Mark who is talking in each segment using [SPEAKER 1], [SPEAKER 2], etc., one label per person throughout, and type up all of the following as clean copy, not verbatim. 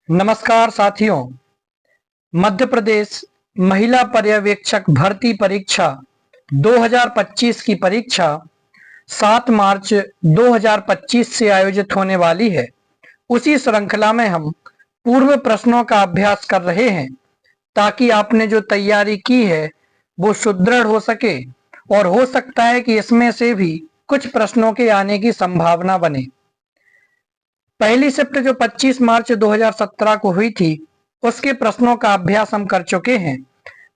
[SPEAKER 1] नमस्कार साथियों। मध्य प्रदेश महिला पर्यवेक्षक भर्ती परीक्षा 2025 की परीक्षा 7 मार्च 2025 से आयोजित होने वाली है। उसी श्रृंखला में हम पूर्व प्रश्नों का अभ्यास कर रहे हैं ताकि आपने जो तैयारी की है वो सुदृढ़ हो सके और हो सकता है कि इसमें से भी कुछ प्रश्नों के आने की संभावना बने। पहली शिफ्ट जो 25 मार्च 2017 को हुई थी उसके प्रश्नों का अभ्यास हम कर चुके हैं।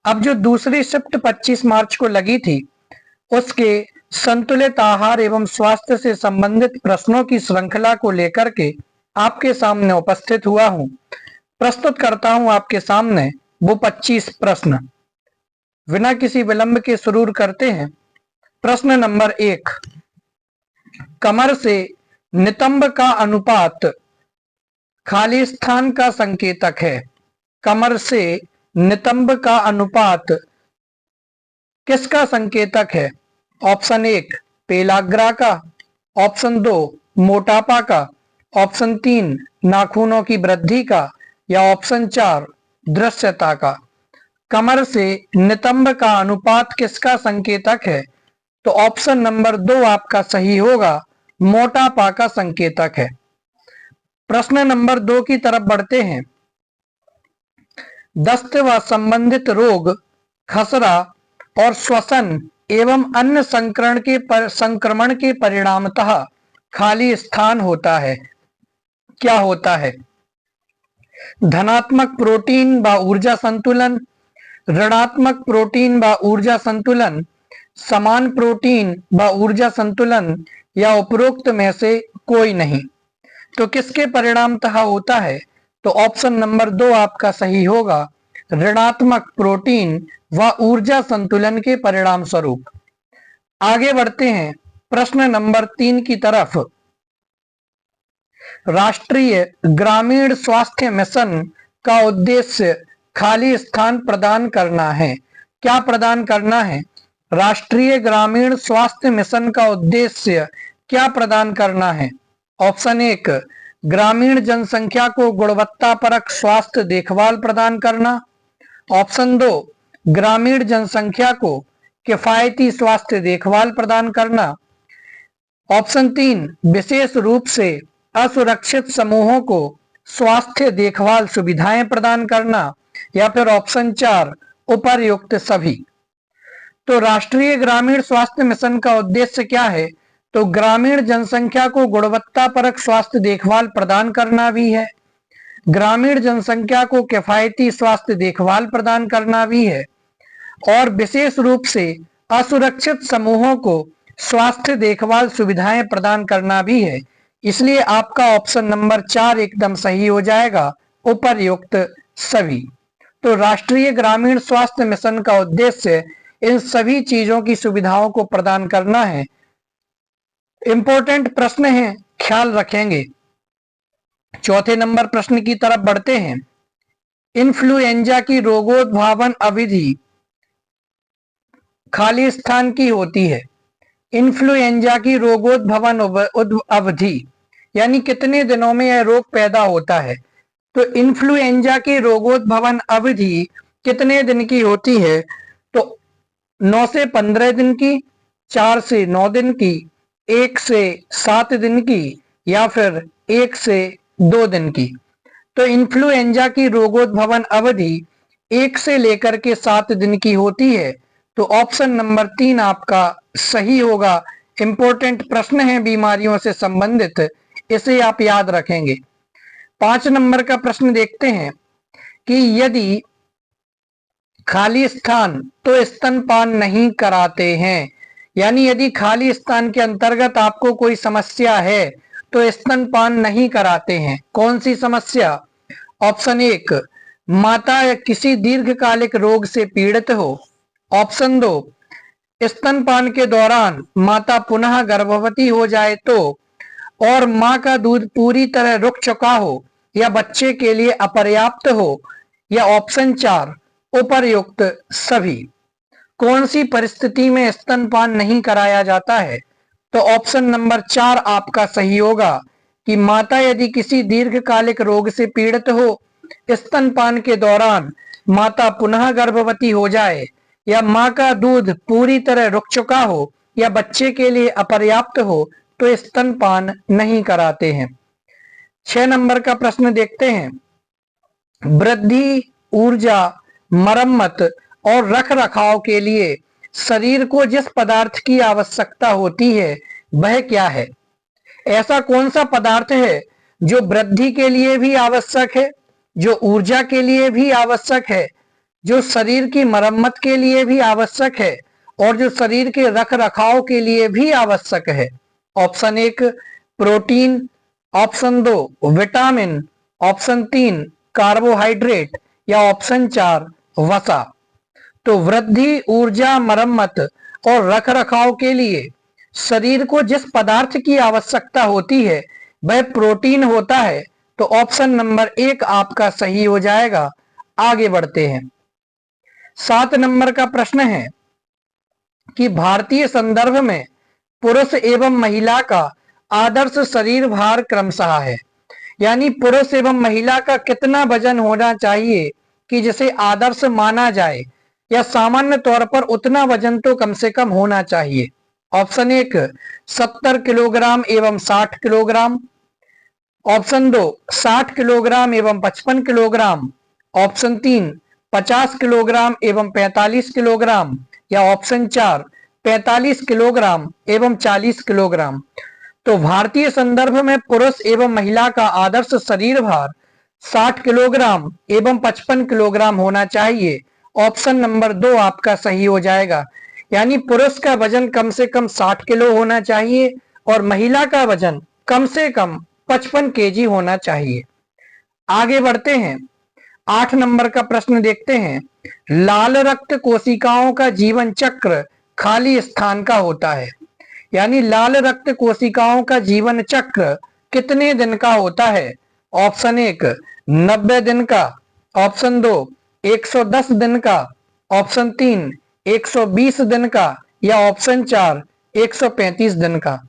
[SPEAKER 1] अब जो दूसरी शिफ्ट 25 मार्च को लगी थी उसके संतुलित आहार एवं स्वास्थ्य से संबंधित प्रश्नों की श्रृंखला को लेकर के आपके सामने उपस्थित हुआ हूं। प्रस्तुत करता हूं आपके सामने वो 25 प्रश्न। बिना किसी विलंब के शुरू करते हैं। प्रश्न नंबर 1, कमर से नितंब का अनुपात खाली स्थान का संकेतक है। कमर से नितंब का अनुपात किसका संकेतक है? ऑप्शन 1 पेलाग्रा का, ऑप्शन 2 मोटापा का, ऑप्शन 3 नाखूनों की वृद्धि का या ऑप्शन 4 दृश्यता का। कमर से नितंब का अनुपात किसका संकेतक है? तो ऑप्शन नंबर 2 आपका सही होगा, मोटापा का संकेतक है। प्रश्न नंबर 2 की तरफ बढ़ते हैं। दस्त व संबंधित रोग, खसरा और श्वसन एवं अन्य संक्रमण के परिणामतः खाली स्थान होता है। क्या होता है? धनात्मक प्रोटीन व ऊर्जा संतुलन, ऋणात्मक प्रोटीन व ऊर्जा संतुलन, समान प्रोटीन व ऊर्जा संतुलन या उपरोक्त में से कोई नहीं। तो किसके परिणामतः होता है? तो ऑप्शन नंबर 2 आपका सही होगा, ऋणात्मक प्रोटीन व ऊर्जा संतुलन के परिणाम स्वरूप। आगे बढ़ते हैं प्रश्न नंबर 3 की तरफ। राष्ट्रीय ग्रामीण स्वास्थ्य मिशन का उद्देश्य खाली स्थान प्रदान करना है। क्या प्रदान करना है? राष्ट्रीय ग्रामीण स्वास्थ्य मिशन का उद्देश्य क्या प्रदान करना है? ऑप्शन 1 ग्रामीण जनसंख्या को गुणवत्तापरक स्वास्थ्य देखभाल प्रदान करना, ऑप्शन 2 ग्रामीण जनसंख्या को किफायती स्वास्थ्य देखभाल प्रदान करना, ऑप्शन 3 विशेष रूप से असुरक्षित समूहों को स्वास्थ्य देखभाल सुविधाएं प्रदान करना या फिर ऑप्शन 4 उपर्युक्त सभी। तो राष्ट्रीय ग्रामीण स्वास्थ्य मिशन का उद्देश्य क्या है? तो ग्रामीण जनसंख्या को गुणवत्तापरक स्वास्थ्य देखभाल प्रदान करना भी है, ग्रामीण जनसंख्या को किफायती स्वास्थ्य देखभाल प्रदान करना भी है और विशेष रूप से असुरक्षित समूहों को स्वास्थ्य देखभाल सुविधाएं प्रदान करना भी है। इसलिए आपका ऑप्शन नंबर 4 एकदम सही हो जाएगा, उपर्युक्त सभी। तो राष्ट्रीय ग्रामीण स्वास्थ्य मिशन का उद्देश्य इन सभी चीजों की सुविधाओं को प्रदान करना है। इंपॉर्टेंट प्रश्न है, ख्याल रखेंगे। चौथे नंबर प्रश्न की तरफ बढ़ते हैं। इन्फ्लुएंजा की रोगोद्भावन अवधि खाली स्थान की होती है। इन्फ्लुएंजा की रोगोद्भवन अवधि यानी कितने दिनों में यह रोग पैदा होता है। तो इन्फ्लुएंजा की रोगोद्भवन अवधि कितने दिन की होती है? तो 9 से 15 दिन की, 4 से 9 दिन की, 1 से 7 दिन की या फिर 1 से 2 दिन की। तो इन्फ्लुएंजा की रोगोद्भवन अवधि 1 से लेकर के 7 दिन की होती है। तो ऑप्शन नंबर 3 आपका सही होगा। इंपॉर्टेंट प्रश्न है बीमारियों से संबंधित, इसे आप याद रखेंगे। 5 नंबर का प्रश्न देखते हैं कि यदि खाली स्थान तो स्तनपान नहीं कराते हैं, यानी यदि खाली स्थान के अंतर्गत आपको कोई समस्या है तो स्तनपान नहीं कराते हैं। कौन सी समस्या? ऑप्शन 1 माता या किसी दीर्घकालिक रोग से पीड़ित हो, ऑप्शन 2 स्तनपान के दौरान माता पुनः गर्भवती हो जाए तो, और मां का दूध पूरी तरह रुक चुका हो या बच्चे के लिए अपर्याप्त हो, या ऑप्शन 4 उपर्युक्त सभी। कौन सी परिस्थिति में स्तनपान नहीं कराया जाता है? तो ऑप्शन नंबर 4 आपका सही होगा, कि माता यदि किसी दीर्घकालिक रोग से पीड़ित हो, स्तनपान के दौरान माता पुनः गर्भवती हो जाए, या माँ का दूध पूरी तरह रुक चुका हो, या बच्चे के लिए अपर्याप्त हो, तो स्तनपान नहीं कराते हैं। 6 नंबर का प्रश्न देखते हैं। वृद्धि, ऊर्जा, मरम्मत और रख रखाव के लिए शरीर को जिस पदार्थ की आवश्यकता होती है वह क्या है? ऐसा कौन सा पदार्थ है जो वृद्धि के लिए भी आवश्यक है, जो ऊर्जा के लिए भी आवश्यक है, जो शरीर की मरम्मत के लिए भी आवश्यक है और जो शरीर के रख रखाव के लिए भी आवश्यक है? Option 1 protein, option 2 vitamin, option 3 carbohydrate, या ऑप्शन 4 वसा। तो वृद्धि, ऊर्जा, मरम्मत और रख रखाव के लिए शरीर को जिस पदार्थ की आवश्यकता होती है वह प्रोटीन होता है। तो ऑप्शन नंबर 1 आपका सही हो जाएगा। आगे बढ़ते हैं। 7 नंबर का प्रश्न है कि भारतीय संदर्भ में पुरुष एवं महिला का आदर्श शरीर भार क्रमशः है। यानी पुरुष एवं महिला का कितना वजन होना चाहिए कि जिसे आदर्श माना जाए, या सामान्य तौर पर उतना वजन तो कम से कम होना चाहिए। ऑप्शन 1 70 किलोग्राम एवं 60 किलोग्राम, ऑप्शन 2 60 किलोग्राम एवं 55 किलोग्राम, ऑप्शन 3 50 किलोग्राम एवं 45 किलोग्राम, या ऑप्शन 4 45 किलोग्राम एवं 40 किलोग्राम। तो भारतीय संदर्भ में पुरुष एवं महिला का आदर्श शरीर भार 60 किलोग्राम एवं 55 किलोग्राम होना चाहिए। ऑप्शन नंबर 2 आपका सही हो जाएगा। यानी पुरुष का वजन कम से कम 60 किलो होना चाहिए और महिला का वजन कम से कम 55 केजी होना चाहिए। आगे बढ़ते हैं। 8 नंबर का प्रश्न देखते हैं। लाल रक्त कोशिकाओं का जीवन चक्र खाली स्थान का होता है। यानी लाल रक्त कोशिकाओं का जीवन चक्र कितने दिन का होता है? ऑप्शन 1 90 दिन का, ऑप्शन 2 110 दिन का, ऑप्शन 3 120 दिन का, या ऑप्शन 4 135 दिन का।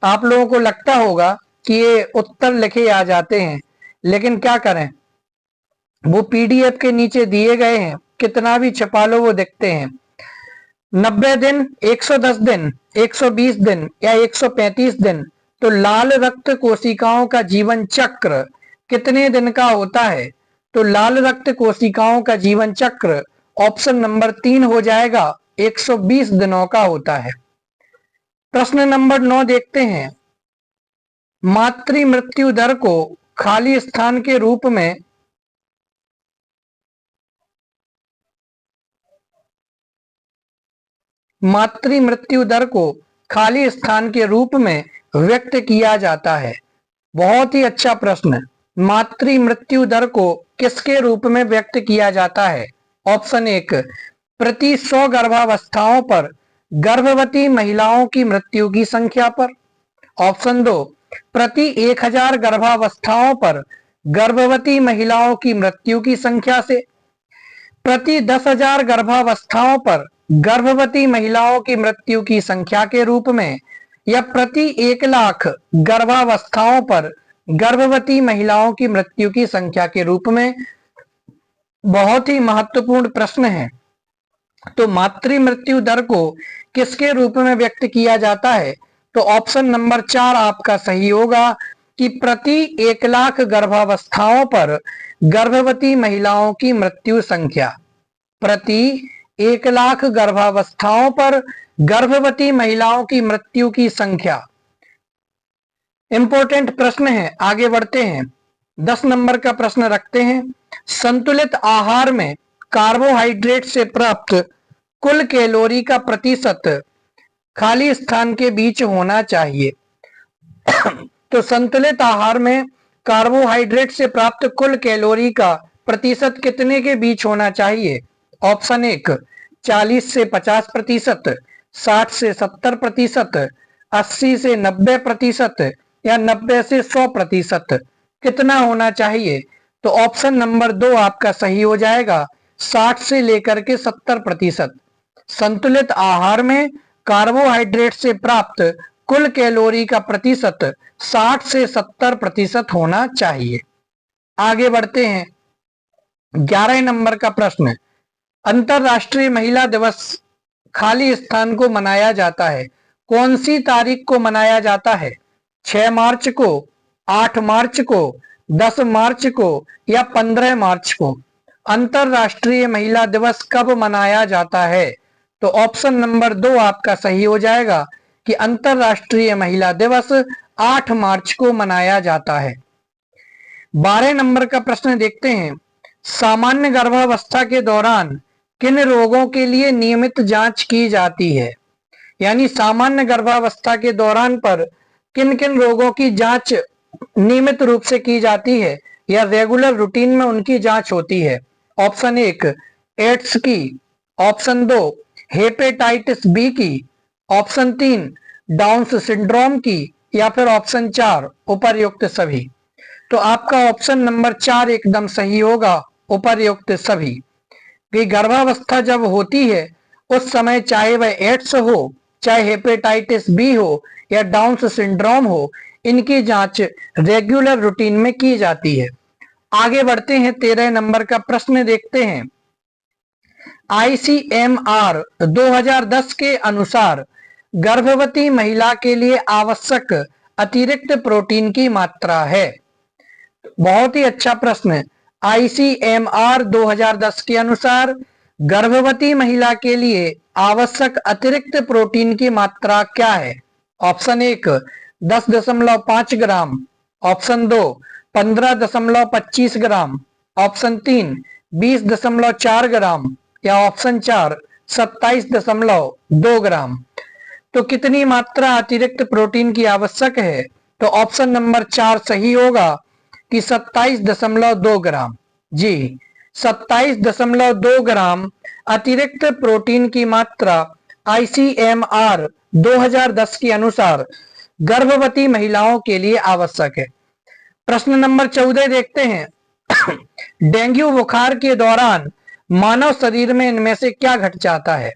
[SPEAKER 1] आप लोगों को लगता होगा कि ये उत्तर लिखे आ जाते हैं, लेकिन क्या करें, वो पीडीएफ के नीचे दिए गए हैं, कितना भी छपा लो वो दिखते हैं। 90 दिन, 110 दिन, 120 दिन या 135 दिन। तो लाल रक्त कोशिकाओं का जीवन चक्र कितने दिन का होता है? तो लाल रक्त कोशिकाओं का जीवन चक्र ऑप्शन नंबर 3 हो जाएगा, 120 दिनों का होता है। प्रश्न नंबर 9 देखते हैं। मातृ मृत्यु दर को खाली स्थान के रूप में मातृ मृत्यु दर को खाली स्थान के रूप में व्यक्त किया जाता है। बहुत ही अच्छा प्रश्न। मातृ मृत्यु दर को किसके रूप में व्यक्त किया जाता है? ऑप्शन 1 प्रति 100 गर्भावस्थाओं पर गर्भवती महिलाओं की मृत्यु की संख्या पर, ऑप्शन 2 प्रति 1000 गर्भावस्थाओं पर गर्भवती महिलाओं की मृत्यु की संख्या से, प्रति 10,000 गर्भावस्थाओं पर गर्भवती महिलाओं की मृत्यु की संख्या के रूप में, या प्रति 1 लाख गर्भावस्थाओं पर गर्भवती महिलाओं की मृत्यु की संख्या के रूप में। बहुत ही महत्वपूर्ण प्रश्न है। तो मातृ मृत्यु दर को किसके रूप में व्यक्त किया जाता है? तो ऑप्शन नंबर 4 आपका सही होगा कि प्रति 1 लाख गर्भावस्थाओं पर गर्भवती महिलाओं की मृत्यु संख्या। प्रति 1 लाख गर्भावस्थाओं पर गर्भवती महिलाओं की मृत्यु की संख्या। इंपॉर्टेंट प्रश्न है, आगे बढ़ते हैं। 10 नंबर का प्रश्न रखते हैं। संतुलित आहार में कार्बोहाइड्रेट से प्राप्त कुल कैलोरी का प्रतिशत खाली स्थान के बीच होना चाहिए। तो संतुलित आहार में कार्बोहाइड्रेट से प्राप्त कुल कैलोरी का प्रतिशत कितने के बीच होना चाहिए? ऑप्शन 1 40 से 50%, 60 से 70%, 80 से 90% या 90 से 100%। कितना होना चाहिए? तो ऑप्शन नंबर 2 आपका सही हो जाएगा, 60 से लेकर के 70%। संतुलित आहार में कार्बोहाइड्रेट से प्राप्त कुल कैलोरी का प्रतिशत 60 से 70% होना चाहिए। आगे बढ़ते हैं। 11 नंबर का प्रश्न, अंतरराष्ट्रीय महिला दिवस खाली स्थान को मनाया जाता है, कौन सी तारीख को मनाया जाता है? 6 मार्च को, 8 मार्च को, 10 मार्च को या 15 मार्च को? अंतरराष्ट्रीय महिला दिवस कब मनाया जाता है? तो ऑप्शन नंबर 2 आपका सही हो जाएगा कि अंतरराष्ट्रीय महिला दिवस 8 मार्च को मनाया जाता है। 12 नंबर का प्रश्न देखते हैं। सामान्य गर्भावस्था के दौरान किन रोगों के लिए नियमित जांच की जाती है? यानी सामान्य गर्भावस्था के दौरान पर किन किन रोगों की जांच नियमित रूप से की जाती है या रेगुलर रूटीन में उनकी जांच होती है? ऑप्शन 1 एड्स की, ऑप्शन 2 हेपेटाइटिस बी की, ऑप्शन 3 डाउन सिंड्रोम की या फिर ऑप्शन 4 उपर्युक्त सभी। तो आपका ऑप्शन नंबर 4 एकदम सही होगा, उपर्युक्त सभी। कि गर्भावस्था जब होती है उस समय चाहे वह एड्स हो, चाहे हेपेटाइटिस बी हो या डाउन सिंड्रोम हो, इनकी जांच रेगुलर रूटीन में की जाती है। आगे बढ़ते हैं। 13 नंबर का प्रश्न देखते हैं। ICMR 2010 के अनुसार गर्भवती महिला के लिए आवश्यक अतिरिक्त प्रोटीन की मात्रा है। बहुत ही अच्छा प्रश्न। ICMR 2010 के अनुसार गर्भवती महिला के लिए आवश्यक अतिरिक्त प्रोटीन की मात्रा क्या है? ऑप्शन 1 10.5 ग्राम, ऑप्शन 2 15.25 ग्राम, ऑप्शन 3 20.4 ग्राम या ऑप्शन 4 27.2 ग्राम। तो कितनी मात्रा अतिरिक्त प्रोटीन की आवश्यक है? तो ऑप्शन नंबर 4 सही होगा कि 27.2 ग्राम। जी, 27.2 ग्राम अतिरिक्त प्रोटीन की मात्रा ICMR 2010 के अनुसार गर्भवती महिलाओं के लिए आवश्यक है। प्रश्न नंबर 14 देखते हैं। डेंगू बुखार के दौरान मानव शरीर में इनमें से क्या घट जाता है?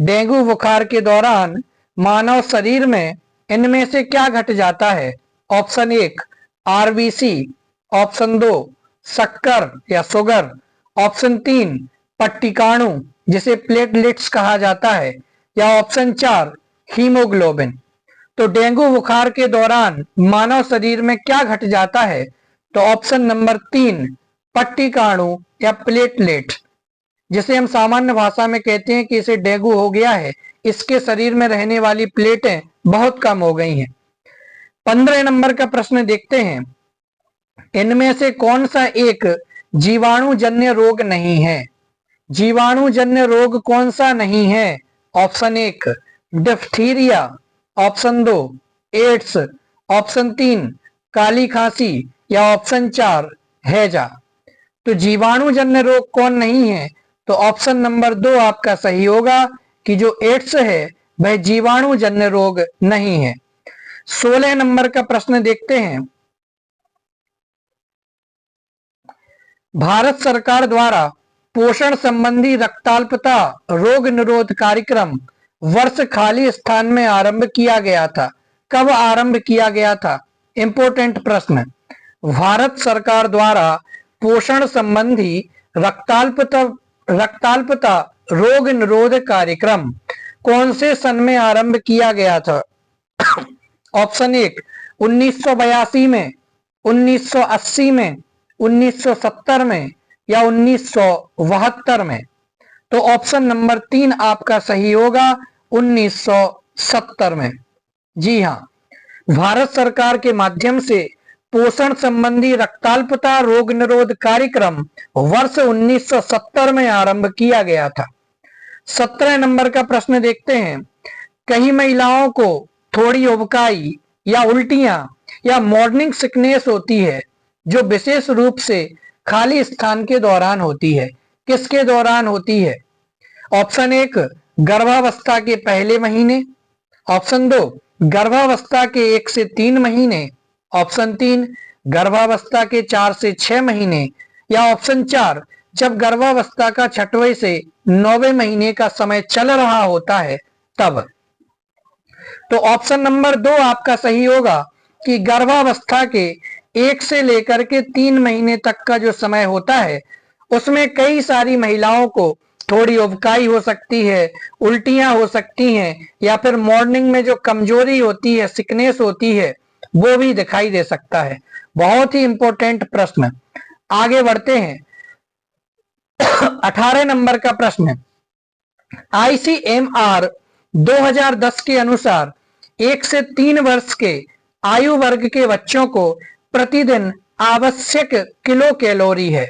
[SPEAKER 1] डेंगू बुखार के दौरान मानव शरीर में इनमें से क्या घट जाता है? ऑप्शन 1 RBC, ऑप्शन 2 शक्कर या शुगर, ऑप्शन 3 पट्टिकाणु जिसे प्लेटलेट्स कहा जाता है या ऑप्शन 4 हीमोग्लोबिन। तो डेंगू बुखार के दौरान मानव शरीर में क्या घट जाता है? तो ऑप्शन नंबर 3 पट्टिकाणु या प्लेटलेट, जिसे हम सामान्य भाषा में कहते हैं कि इसे डेंगू हो गया है, इसके शरीर में रहने वाली प्लेटें बहुत कम हो गई हैं। 15 नंबर का प्रश्न देखते हैं। इनमें से कौन सा एक जीवाणुजन्य रोग नहीं है? जीवाणुजन्य रोग कौन सा नहीं है? Option 1 diphtheria, option 2 AIDS, option 3 काली खांसी या ऑप्शन 4 हैजा। तो जीवाणुजन्य रोग कौन नहीं है? तो ऑप्शन नंबर 2 आपका सही होगा कि जो एड्स है वह जीवाणुजन्य रोग नहीं है। 16 नंबर का प्रश्न देखते हैं। भारत सरकार द्वारा पोषण संबंधी रक्ताल्पता रोग निरोध कार्यक्रम वर्ष खाली स्थान में आरंभ किया गया था। कब आरंभ किया गया था? इंपोर्टेंट प्रश्न। भारत सरकार द्वारा पोषण संबंधी रक्ताल्पता रोग निरोध कार्यक्रम कौन से सन में आरंभ किया गया था? ऑप्शन 1 1982 में, 1980 में, 1970 में या 1972 में। तो ऑप्शन नंबर 3 आपका सही होगा 1970 में। जी हाँ, भारत सरकार के माध्यम से पोषण संबंधी रक्ताल्पता रोग निरोध कार्यक्रम वर्ष 1970 में आरंभ किया गया था। 17 नंबर का प्रश्न देखते हैं। कई महिलाओं को थोड़ी उबकाई या उल्टियां या मॉर्निंग सिकनेस होती है जो विशेष रूप से खाली स्थान के दौरान होती है। किसके दौरान होती है? ऑप्शन 1 गर्भावस्था के पहले महीने, ऑप्शन 2 गर्भावस्था के 1 से 3 महीने, ऑप्शन 3 गर्भावस्था के 4 से 6 महीने या ऑप्शन 4 जब गर्भावस्था का 6वें से 9वें महीने का समय चल रहा होता है तब। तो ऑप्शन नंबर 2 आपका सही होगा कि गर्भावस्था के 1 से लेकर के 3 महीने तक का जो समय होता है उसमें कई सारी महिलाओं को थोड़ी उबकाई हो सकती है, उल्टियां हो सकती हैं, या फिर मॉर्निंग में जो कमजोरी होती है, सिकनेस होती है, वो भी दिखाई दे सकता है। बहुत ही इंपॉर्टेंट प्रश्न। आगे बढ़ते हैं। 18 नंबर का प्रश्न, ICMR 2010 के अनुसार 1 से 3 वर्ष के आयु वर्ग के बच्चों को प्रतिदिन आवश्यक किलो कैलोरी है।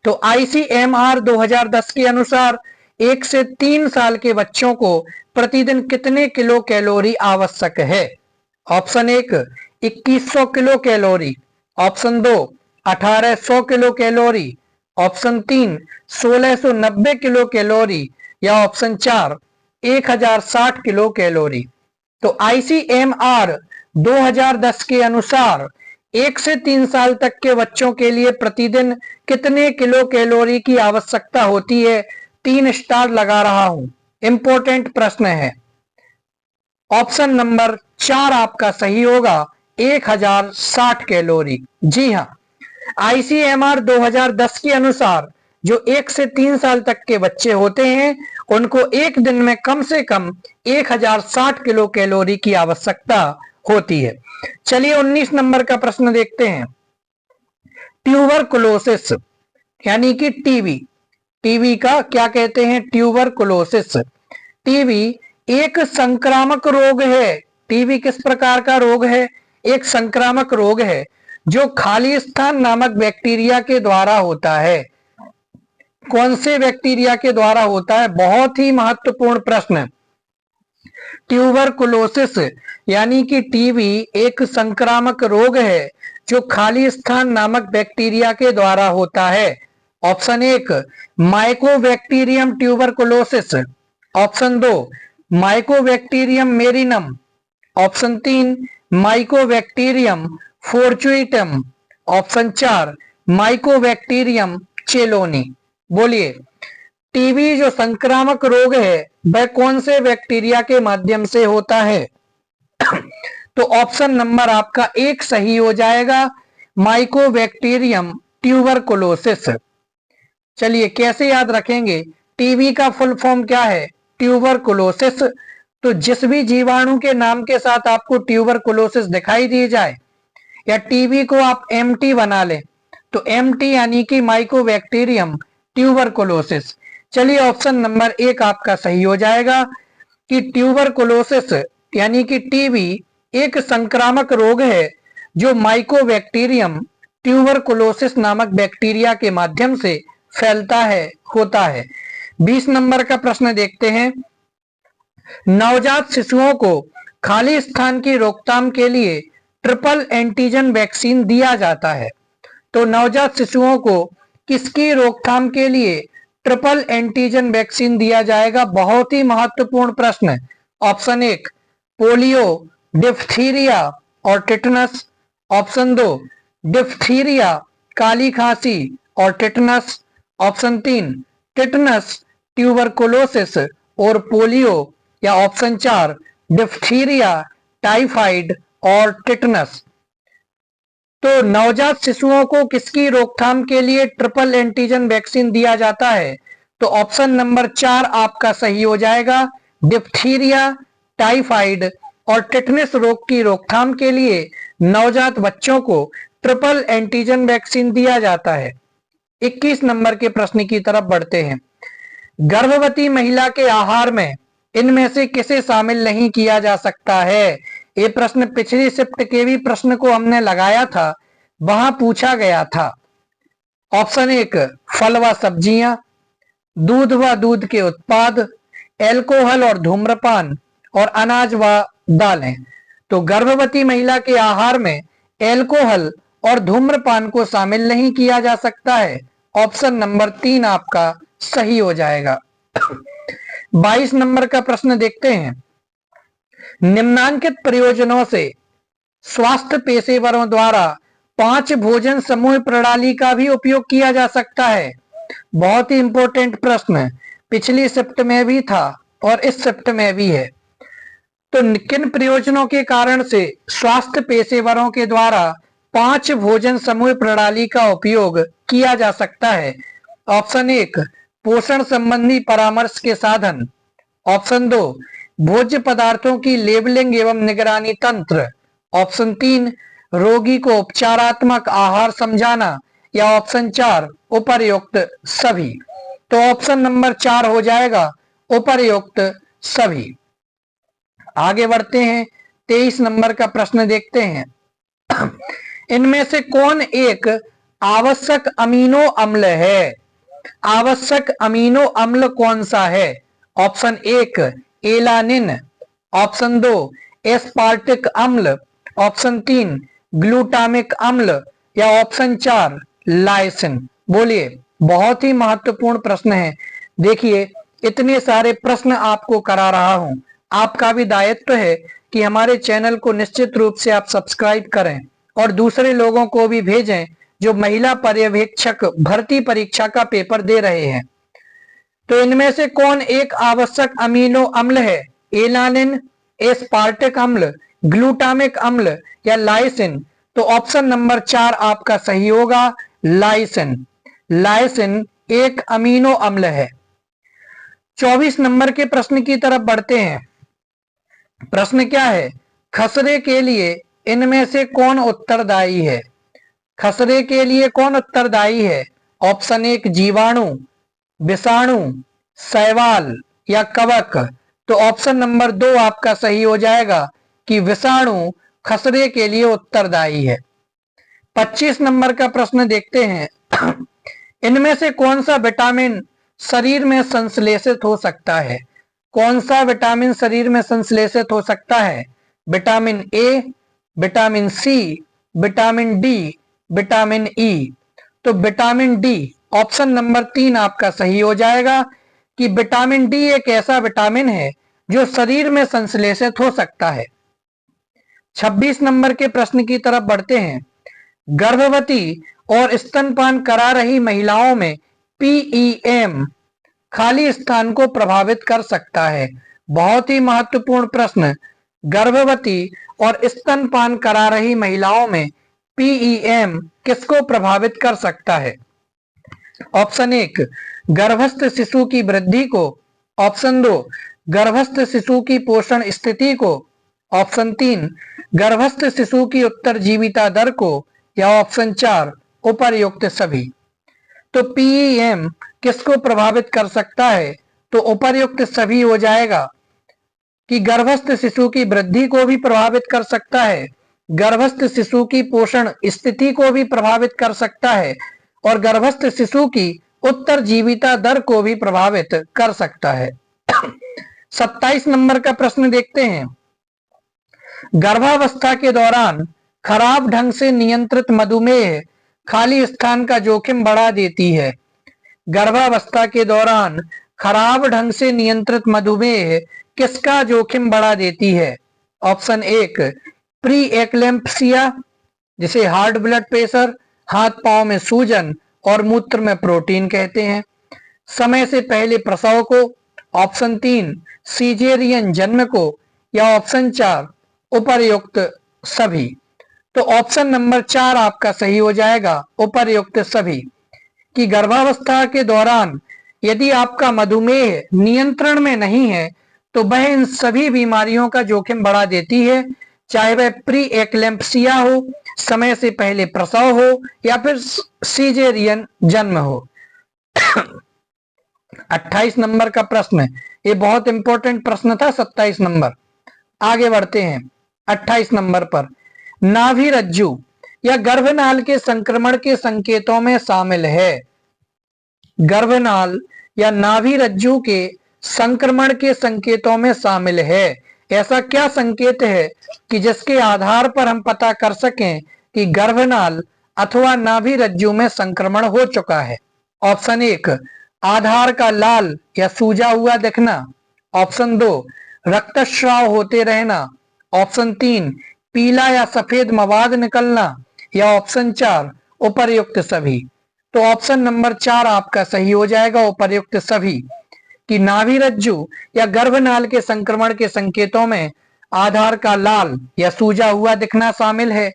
[SPEAKER 1] तो ICMR 2010 के अनुसार 1 से 3 साल के बच्चों को प्रतिदिन कितने किलो कैलोरी आवश्यक है? Option 1 2100 kilo calorie, option 2 1800 kilo calorie, option 3 1690 kilo calorie, या ऑप्शन 4 1060 किलो कैलोरी। तो ICMR 2010 के अनुसार 1 से 3 साल तक के बच्चों के लिए प्रतिदिन कितने किलो कैलोरी की आवश्यकता होती है? 3 स्टार लगा रहा हूं, इंपॉर्टेंट प्रश्न है। ऑप्शन नंबर 4 आपका सही होगा, 1060 कैलोरी। जी हाँ, ICMR 2010 के अनुसार जो 1 से 3 साल तक के बच्चे होते हैं उनको एक दिन में कम से कम 1060 किलो कैलोरी की आवश्यकता होती है। चलिए 19 नंबर का प्रश्न देखते हैं। ट्यूबरकुलोसिस यानी कि टीबी, टीबी का क्या कहते हैं? ट्यूबरकुलोसिस। टीबी एक संक्रामक रोग है। टीबी किस प्रकार का रोग है? एक संक्रामक रोग है जो खालिस्तान नामक बैक्टीरिया के द्वारा होता है। कौन से बैक्टीरिया के द्वारा होता है? बहुत ही महत्वपूर्ण प्रश्न। ट्यूबरकुलोसिस यानी कि टीबी एक संक्रामक रोग है जो खालिस्तान नामक बैक्टीरिया के द्वारा होता है। Option 1 mycobacterium tuberculosis, option 2 mycobacterium marinum, option 3 mycobacterium fortuitum, option 4 mycobacterium chelonae. बोलिए, टीबी जो संक्रामक रोग है वह कौन से बैक्टीरिया के माध्यम से होता है? तो ऑप्शन नंबर आपका 1 सही हो जाएगा, माइकोबैक्टीरियम ट्यूबरकुलोसिस। चलिए कैसे याद रखेंगे? टीबी का फुल फॉर्म क्या है? ट्यूबरकुलोसिस। तो जिस भी जीवाणु के नाम के साथ आपको ट्यूबरकुलोसिस दिखाई दी जाए या टीबी को आप एमटी बना लें तो एमटी यानी कि माइकोबैक्टीरियम ट्यूबरकुलोसिस। चलिए ऑप्शन नंबर 1 आपका सही हो जाएगा कि ट्यूबरकुलोसिस यानी कि टीबी एक संक्रामक रोग है जो माइकोबैक्टीरियम ट्यूबरकुलोसिस नामक बैक्टीरिया के माध्यम से फैलता है, होता है। 20 नंबर का प्रश्न देखते हैं। नवजात शिशुओं को खालिस्तान की रोकथाम के लिए ट्रिपल एंटीजन वैक्सीन दिया जाता है। तो नवजात शिशुओं को किसकी रोकथाम के लिए ट्रिपल एंटीजन वैक्सीन दिया जाएगा? बहुत ही महत्वपूर्ण प्रश्न। ऑप्शन 1 पोलियो, डिप्थीरिया और टिटनस, ऑप्शन 2 डिप्थीरिया, काली खांसी और टिटनस, ऑप्शन 3 टिटनस, ट्यूबरकुलोसिस और पोलियो, या ऑप्शन 4 डिप्थीरिया, टाइफाइड और टिटनस। तो नवजात शिशुओं को किसकी रोकथाम के लिए ट्रिपल एंटीजन वैक्सीन दिया जाता है? तो ऑप्शन नंबर 4 आपका सही हो जाएगा, डिप्थीरिया, टाइफाइड और टिटनस रोग की रोकथाम के लिए नवजात बच्चों को ट्रिपल एंटीजन वैक्सीन दिया जाता है। 21 नंबर के प्रश्न की तरफ बढ़ते हैं। गर्भवती महिला के आहार में इनमें से किसे शामिल नहीं किया जा सकता है? ये प्रश्न पिछली शिफ्ट के भी प्रश्न को हमने लगाया था, वहां पूछा गया था। ऑप्शन 1 फल व सब्जियां, दूध व दूध के उत्पाद, एल्कोहल और धूम्रपान, और अनाज व दालें। तो गर्भवती महिला के आहार में एल्कोहल और धूम्रपान को शामिल नहीं किया जा सकता है। ऑप्शन नंबर 3 आपका सही हो जाएगा। 22 नंबर का प्रश्न देखते हैं। निम्नांकित प्रयोजनों से स्वास्थ्य पेशेवरों द्वारा 5 भोजन समूह प्रणाली का भी उपयोग किया जा सकता है। बहुत ही इंपॉर्टेंट प्रश्न, पिछली शिफ्ट में भी था और इस शिफ्ट में भी है। तो किन प्रयोजनों के कारण से स्वास्थ्य पेशेवरों के द्वारा 5 भोजन समूह प्रणाली का उपयोग किया जा सकता है? ऑप्शन 1 पोषण संबंधी परामर्श के साधन, ऑप्शन 2 भोज्य पदार्थों की लेबलिंग एवं निगरानी तंत्र, ऑप्शन 3 रोगी को उपचारात्मक आहार समझाना, या ऑप्शन 4 उपर्युक्त सभी। तो ऑप्शन नंबर 4 हो जाएगा उपर्युक्त सभी। आगे बढ़ते हैं, 23 नंबर का प्रश्न देखते हैं। इनमें से कौन एक आवश्यक अमीनो अम्ल है? आवश्यक अमीनो अम्ल कौन सा है? ऑप्शन 1 एलानिन, ऑप्शन 2 एस्पार्टिक अम्ल, ऑप्शन 3 ग्लूटामिक अम्ल, या ऑप्शन 4 लाइसिन। बोलिए, बहुत ही महत्वपूर्ण प्रश्न है। देखिए, इतने सारे प्रश्न आपको करा रहा हूं, आपका भी दायित्व है कि हमारे चैनल को निश्चित रूप से आप सब्सक्राइब करें और दूसरे लोगों को भी भेजें जो महिला पर्यवेक्षक भर्ती परीक्षा का पेपर दे रहे हैं। तो इनमें से कौन एक आवश्यक अमीनो अम्ल है? एलानिन, एस्पार्टिक अम्ल, ग्लूटामिक अम्ल, या लाइसिन? तो ऑप्शन नंबर 4 आपका सही होगा, लाइसिन। लाइसिन एक अमीनो अम्ल है। 24 नंबर के प्रश्न की तरफ बढ़ते हैं। प्रश्न क्या है? खसरे के लिए इनमें से कौन उत्तरदायी है? खसरे के लिए कौन उत्तरदायी है? ऑप्शन 1 जीवाणु, विषाणु, शैवाल, या कवक? तो ऑप्शन नंबर 2 आपका सही हो जाएगा कि विषाणु खसरे के लिए उत्तरदायी है। 25 नंबर का प्रश्न देखते हैं। इनमें से कौन सा विटामिन शरीर में संश्लेषित हो सकता है? कौन सा विटामिन शरीर में संश्लेषित हो सकता है? Vitamin A, vitamin C, vitamin D, vitamin E? तो विटामिन डी ऑप्शन नंबर 3 आपका सही हो जाएगा कि विटामिन डी एक ऐसा विटामिन है जो शरीर में संश्लेषित हो सकता है। 26 नंबर के प्रश्न की तरफ बढ़ते हैं। गर्भवती और स्तनपान करा रही महिलाओं में पीईएम खाली स्थान को प्रभावित कर सकता है। बहुत ही महत्वपूर्ण प्रश्न। गर्भवती और स्तनपान करा रही महिलाओं में पीईएम किसको प्रभावित कर सकता है? ऑप्शन 1 गर्भस्थ शिशु की वृद्धि को, ऑप्शन 2 गर्भस्थ शिशु की पोषण स्थिति को, ऑप्शन 3 गर्भस्थ शिशु की उत्तरजीविता दर को, या ऑप्शन 4 उपर्युक्त सभी। तो पीईएम किसको प्रभावित कर सकता है? तो उपर्युक्त सभी हो जाएगा कि गर्भस्थ शिशु की वृद्धि को भी प्रभावित कर सकता है, गर्भस्थ शिशु की पोषण स्थिति को भी प्रभावित कर सकता है, और गर्भस्थ शिशु की उत्तरजीविता दर को भी प्रभावित कर सकता है। 27 नंबर का प्रश्न देखते हैं। गर्भावस्था के दौरान खराब ढंग से नियंत्रित मधुमेह खाली स्थान का जोखिम बढ़ा देती है। गर्भावस्था के दौरान खराब ढंग से नियंत्रित मधुमेह किसका जोखिम बढ़ा देती है? ऑप्शन 1 प्री एक्लेम्पसिया, जिसे हार्ट ब्लड प्रेशर, हाथ पांव में सूजन और मूत्र में प्रोटीन कहते हैं, समय से पहले प्रसव को, ऑप्शन 3 सीजेरियन जन्म को, या ऑप्शन 4 उपर्युक्त सभी। तो ऑप्शन नंबर 4 आपका सही हो जाएगा, उपर्युक्त सभी, कि गर्भावस्था के दौरान यदि आपका मधुमेह नियंत्रण में नहीं है तो वह इन सभी बीमारियों का जोखिम बढ़ा देती है, चाहे वह प्री एक्लेम्पसिया हो, समय से पहले प्रसव हो, या फिर सीजेरियन जन्म हो। 28 नंबर का प्रश्न, ये बहुत इंपॉर्टेंट प्रश्न था। 27 नंबर, आगे बढ़ते हैं। 28 नंबर पर नाभि रज्जु या गर्भनाल के संक्रमण के संकेतों में शामिल है। गर्भनाल या नाभि रज्जु के संक्रमण के संकेतों में शामिल है। ऐसा क्या संकेत है कि जिसके आधार पर हम पता कर सकें कि गर्भनाल अथवा नाभि रज्जु में संक्रमण हो चुका है? ऑप्शन 1 आधार का लाल या सूजा हुआ दिखना, ऑप्शन 2 रक्तस्राव होते रहना, ऑप्शन 3 पीला या सफेद मवाद निकलना, या ऑप्शन 4 उपर्युक्त सभी। तो ऑप्शन नंबर 4 आपका सही हो जाएगा, उपर्युक्त सभी, कि नाभि रज्जु या गर्भनाल के संक्रमण के संकेतों में आधार का लाल या सूजा हुआ दिखना शामिल है,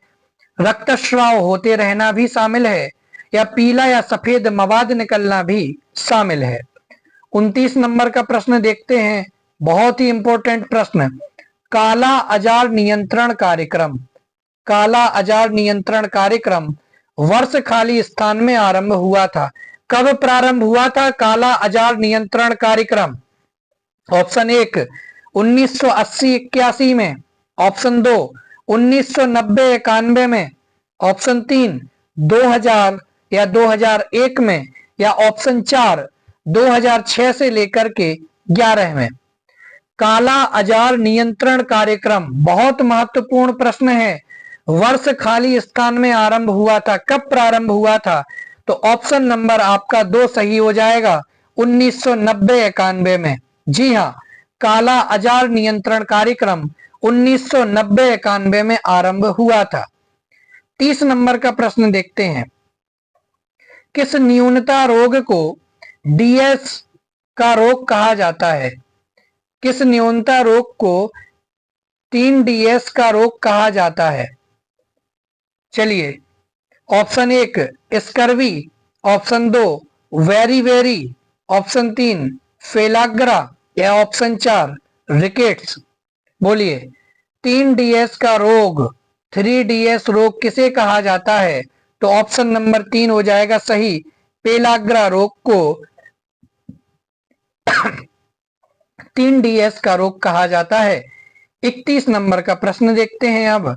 [SPEAKER 1] रक्तस्राव होते रहना भी शामिल है, या पीला या सफेद मवाद निकलना भी शामिल है। 29 नंबर का प्रश्न देखते हैं, बहुत ही इंपॉर्टेंट प्रश्न। काला अजार नियंत्रण कार्यक्रम, काला अजार नियंत्रण कार्यक्रम वर्ष खाली स्थान में आरंभ हुआ था। कब प्रारंभ हुआ था काला अजार नियंत्रण कार्यक्रम? ऑप्शन 1 1980-81 में, ऑप्शन 2 1990-91 में, ऑप्शन 3 2000 या 2001 में, या ऑप्शन 4 2006 से लेकर के 11 में। काला अजार नियंत्रण कार्यक्रम बहुत महत्वपूर्ण प्रश्न है। वर्ष खाली स्थान में आरंभ हुआ था, कब प्रारंभ हुआ था? तो ऑप्शन नंबर आपका 2 सही हो जाएगा, 1990-91 में। जी हाँ, काला अजार नियंत्रण कार्यक्रम 1990-91 में आरंभ हुआ था। 30 नंबर का प्रश्न देखते हैं, किस न्यूनता रोग को डीएस का रोग कहा जाता है? किस न्यूनता रोग को 3DS का रोग कहा जाता है? चलिए, option 1 scurvy, option 2 very very, option 3 फेलाग्रा, या ऑप्शन 4 रिकेट्स। बोलिए, 3DS का रोग, 3DS रोग किसे कहा जाता है? तो ऑप्शन नंबर 3 हो जाएगा सही, पेलाग्रा रोग को 3DS का रोग कहा जाता है। 31 नंबर का प्रश्न देखते हैं अब,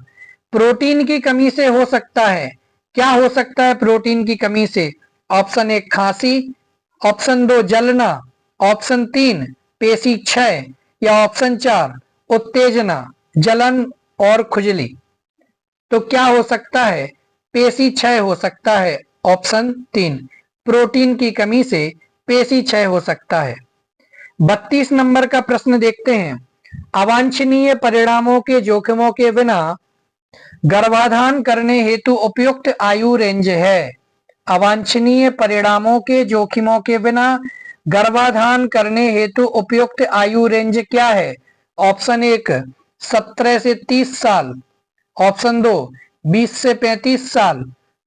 [SPEAKER 1] प्रोटीन की कमी से हो सकता है, क्या हो सकता है प्रोटीन की कमी से? ऑप्शन 1 खांसी, ऑप्शन 2 जलना, ऑप्शन 3 पेशी क्षय, या ऑप्शन 4 उत्तेजना, जलन और खुजली। तो क्या हो सकता है? पेशी क्षय हो सकता है, ऑप्शन 3। प्रोटीन की कमी से पेशी क्षय हो सकता है। 32 नंबर का प्रश्न देखते हैं, अवांछनीय परिणामों के जोखिमों के बिना गर्भाधान करने हेतु उपयुक्त आयु रेंज है। अवांछनीय परिणामों के जोखिमों के बिना गर्भाधान करने हेतु उपयुक्त आयु रेंज क्या है? ऑप्शन 1 17 से 30 साल, ऑप्शन 2 20 से 35 साल,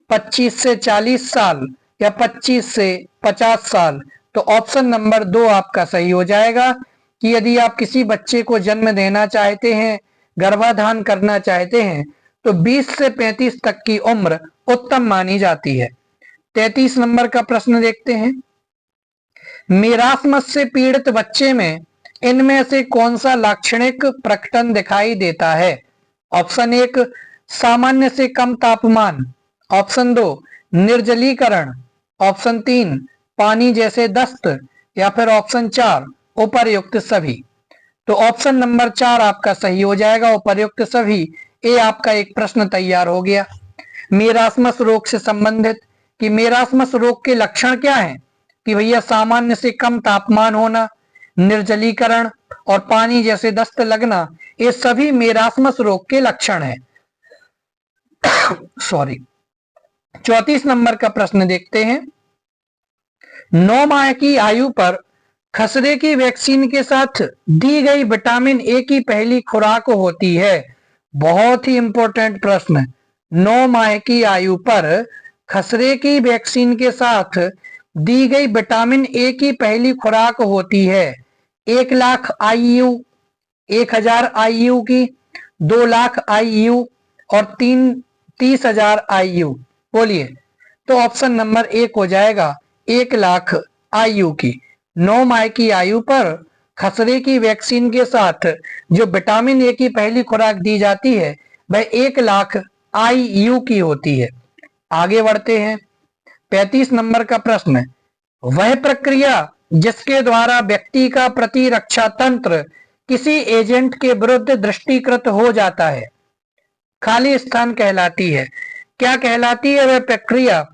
[SPEAKER 1] 25 से 40 साल, या 25 से 50 साल। तो ऑप्शन नंबर 2 आपका सही हो जाएगा कि यदि आप किसी बच्चे को जन्म देना चाहते हैं, गर्भाधान करना चाहते हैं, तो 20 से 35 तक की उम्र उत्तम मानी जाती है। 33 नंबर का प्रश्न देखते हैं, मेरास्मस से पीड़ित बच्चे में इनमें से कौन सा लाक्षणिक प्रकटन दिखाई देता है? ऑप्शन 1 सामान्य से कम तापमान, ऑप्शन 2 निर्जलीकरण, ऑप्शन 3 पानी जैसे दस्त, या फिर ऑप्शन 4 उपर्युक्त सभी। तो ऑप्शन नंबर 4 आपका सही हो जाएगा, उपर्युक्त सभी। ये आपका एक प्रश्न तैयार हो गया मेरास्मस रोग से संबंधित कि मेरास्मस रोग के लक्षण क्या हैं? कि भैया सामान्य से कम तापमान होना, निर्जलीकरण और पानी जैसे दस्त लगना, ये सभी मेरास्मस रोग के लक्षण हैं। सॉरी। 34 नंबर का प्रश्न देखते हैं, 9 माह की आयु पर खसरे की वैक्सीन के साथ दी गई विटामिन ए की पहली खुराक होती है। बहुत ही इंपॉर्टेंट प्रश्न। 9 माह की आयु पर खसरे की वैक्सीन के साथ दी गई विटामिन ए की पहली खुराक होती है 1 लाख IU, 1000 IU की, 2 लाख IU और 30,000 IU। बोलिए, तो ऑप्शन नंबर 1 हो जाएगा 1 लाख IU की। 9 माह की आयु पर खसरे की वैक्सीन के साथ जो विटामिन ए की पहली खुराक दी जाती है वह 1 लाख IU की होती है। आगे बढ़ते हैं। 35 नंबर का प्रश्न, वह प्रक्रिया जिसके द्वारा व्यक्ति का प्रतिरक्षा तंत्र किसी एजेंट के विरुद्ध दृष्टिकृत हो जाता है, खाली स्थान कहलाती है। क्या कहलाती है वह प्रक्रिया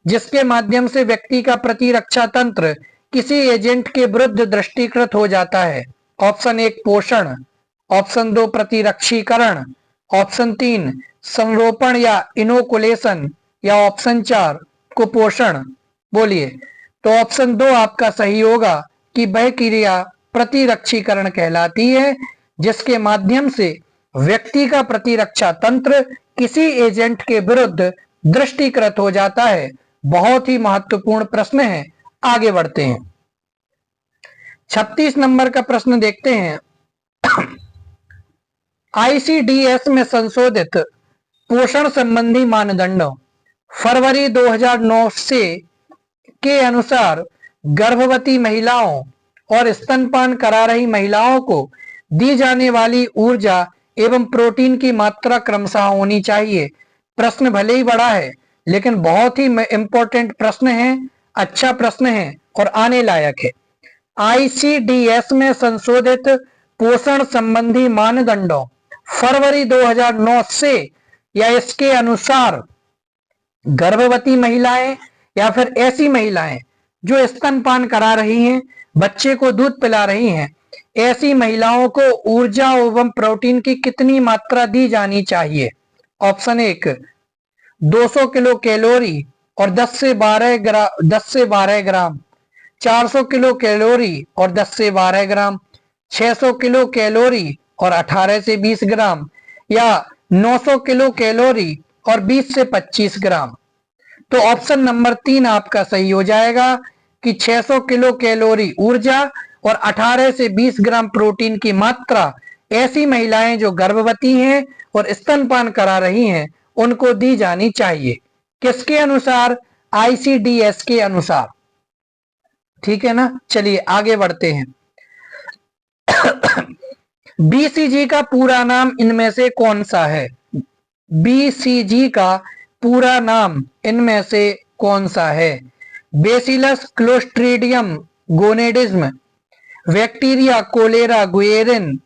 [SPEAKER 1] जिसके माध्यम से व्यक्ति का प्रतिरक्षा तंत्र किसी एजेंट के विरुद्ध दृष्टिकृत हो जाता है? ऑप्शन 1 पोषण, ऑप्शन 2 प्रतिरक्षीकरण, ऑप्शन 3 संरोपण या इनोकुलेशन, या ऑप्शन 4 कुपोषण। बोलिए, तो ऑप्शन 2 आपका सही होगा कि वह क्रिया प्रतिरक्षीकरण कहलाती है जिसके माध्यम से व्यक्ति का प्रतिरक्षा तंत्र किसी एजेंट के विरुद्ध दृष्टिकृत हो जाता है। बहुत ही महत्वपूर्ण प्रश्न है, आगे बढ़ते हैं। 36 नंबर का प्रश्न देखते हैं। आईसीडीएस में संशोधित पोषण संबंधी मानदंडों फरवरी 2009 से के अनुसार गर्भवती महिलाओं और स्तनपान करा रही महिलाओं को दी जाने वाली ऊर्जा एवं प्रोटीन की मात्रा क्रमशः होनी चाहिए। प्रश्न भले ही बड़ा है लेकिन बहुत ही इंपॉर्टेंट प्रश्न है, अच्छा प्रश्न है और आने लायक है। आईसीडीएस में संशोधित पोषण संबंधी मानदंडों फरवरी 2009 से या इसके अनुसार गर्भवती महिलाएं या फिर ऐसी महिलाएं जो स्तनपान करा रही हैं, बच्चे को दूध पिला रही हैं, ऐसी महिलाओं को ऊर्जा एवं प्रोटीन की कितनी मात्रा दी जानी चाहिए? ऑप्शन 1 200 किलो कैलोरी और 10 से 12 ग्राम, 400 किलो कैलोरी और 10 से 12 ग्राम, 600 किलो कैलोरी और 18 से 20 ग्राम, या 900 किलो कैलोरी और 20 से 25 ग्राम। तो ऑप्शन नंबर 3 आपका सही हो जाएगा कि 600 किलो कैलोरी ऊर्जा और 18 से 20 ग्राम प्रोटीन की मात्रा ऐसी महिलाएं जो गर्भवती हैं और स्तनपान करा रही हैं उनको दी जानी चाहिए। किसके अनुसार? आईसीडीएस के अनुसार। ठीक है ना, चलिए आगे बढ़ते हैं। बीसीजी का पूरा नाम इनमें से कौन सा है? बीसीजी का पूरा नाम इनमें से कौन सा है? Bacillus clostridium gonadism, bacteria cholera Guerin,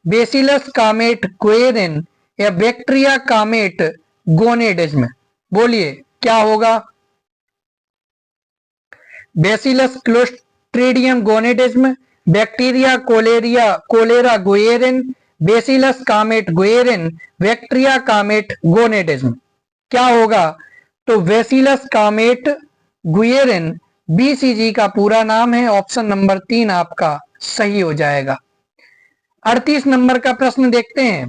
[SPEAKER 1] bacillus Calmette Guerin या बैक्टीरिया कामेट गोनेडिज्म? बोलिए क्या होगा? Bacillus clostridium gonadism, bacteria cholera Guerin, bacillus Calmette Guerin, bacteria Calmette gonadism? क्या होगा? तो बेसिलस कामेट गुएरिन बीसीजी का पूरा नाम है। ऑप्शन नंबर 3 आपका सही हो जाएगा। 38 नंबर का प्रश्न देखते हैं।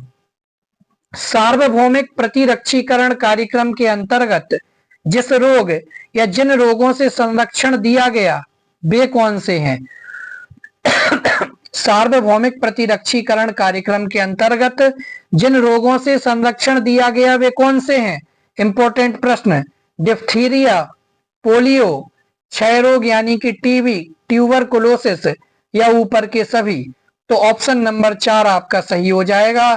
[SPEAKER 1] सार्वभौमिक प्रतिरक्षीकरण कार्यक्रम के अंतर्गत जिस रोग या जिन रोगों से संरक्षण दिया गया वे कौन से हैं? सार्वभौमिक प्रतिरक्षीकरण कार्यक्रम के अंतर्गत जिन रोगों से संरक्षण दिया गया वे कौन से हैं? इंपॉर्टेंट प्रश्न। डिप्थीरिया, पोलियो, क्षय रोग यानी कि टीबी, ट्यूबरकुलोसिस या ऊपर के सभी? तो ऑप्शन नंबर 4 आपका सही हो जाएगा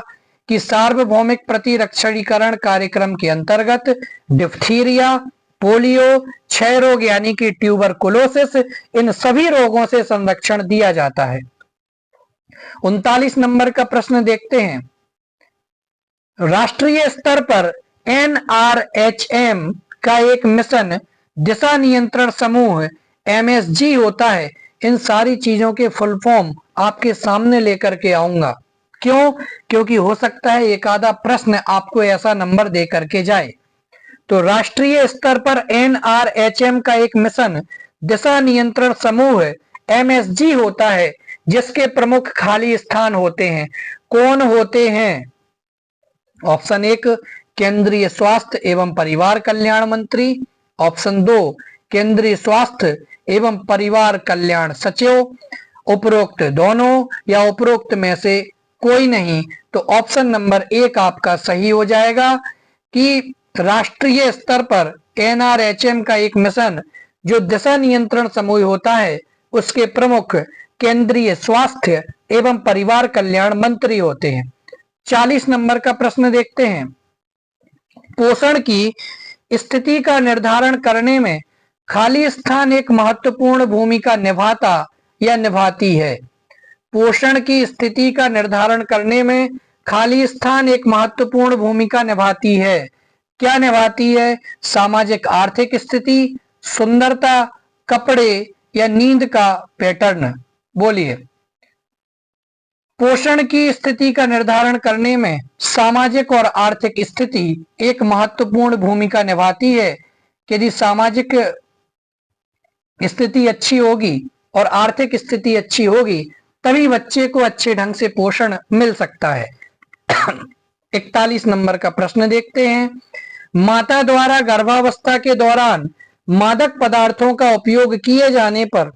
[SPEAKER 1] कि सार्वभौमिक प्रतिरक्षीकरण कार्यक्रम के अंतर्गत डिप्थीरिया, पोलियो, क्षय रोग यानी कि ट्यूबरकुलोसिस, इन सभी रोगों से संरक्षण दिया जाता है। 39 नंबर का प्रश्न देखते हैं। राष्ट्रीय स्तर पर एनआरएचएम का एक मिशन दिशा नियंत्रण समूह एमएसजी होता है। इन सारी चीजों के फुल फॉर्म आपके सामने लेकर के आऊंगा। क्यों? क्योंकि हो सकता है एक आधा प्रश्न आपको ऐसा नंबर दे करके जाए। तो राष्ट्रीय स्तर पर एनआरएचएम का एक मिशन दिशा नियंत्रण समूह एमएसजी होता है जिसके प्रमुख खाली स्थान होते हैं। कौन होते हैं? ऑप्शन 1 केंद्रीय स्वास्थ्य एवं परिवार कल्याण मंत्री, ऑप्शन 2 केंद्रीय स्वास्थ्य एवं परिवार कल्याण सचिव, उपरोक्त दोनों या उपरोक्त में से कोई नहीं। तो ऑप्शन नंबर 1 आपका सही हो जाएगा कि राष्ट्रीय स्तर पर एनआरएचएम का एक मिशन जो दिशा नियंत्रण समूह होता है उसके प्रमुख केंद्रीय स्वास्थ्य एवं परिवार कल्याण मंत्री होते हैं। 40 नंबर का प्रश्न देखते हैं। पोषण की स्थिति का निर्धारण करने में खाली स्थान एक महत्वपूर्ण भूमिका निभाता या निभाती है। पोषण की स्थिति का निर्धारण करने में खाली स्थान एक महत्वपूर्ण भूमिका निभाती है। क्या निभाती है? सामाजिक आर्थिक स्थिति, सुंदरता, कपड़े या नींद का पैटर्न? बोलिए। पोषण की स्थिति का निर्धारण करने में सामाजिक और आर्थिक स्थिति एक महत्वपूर्ण भूमिका निभाती है। यदि सामाजिक स्थिति अच्छी होगी और आर्थिक स्थिति अच्छी होगी तभी बच्चे को अच्छे ढंग से पोषण मिल सकता है। 41 नंबर का प्रश्न देखते हैं। माता द्वारा गर्भावस्था के दौरान मादक पदार्थों का उपयोग किए जाने पर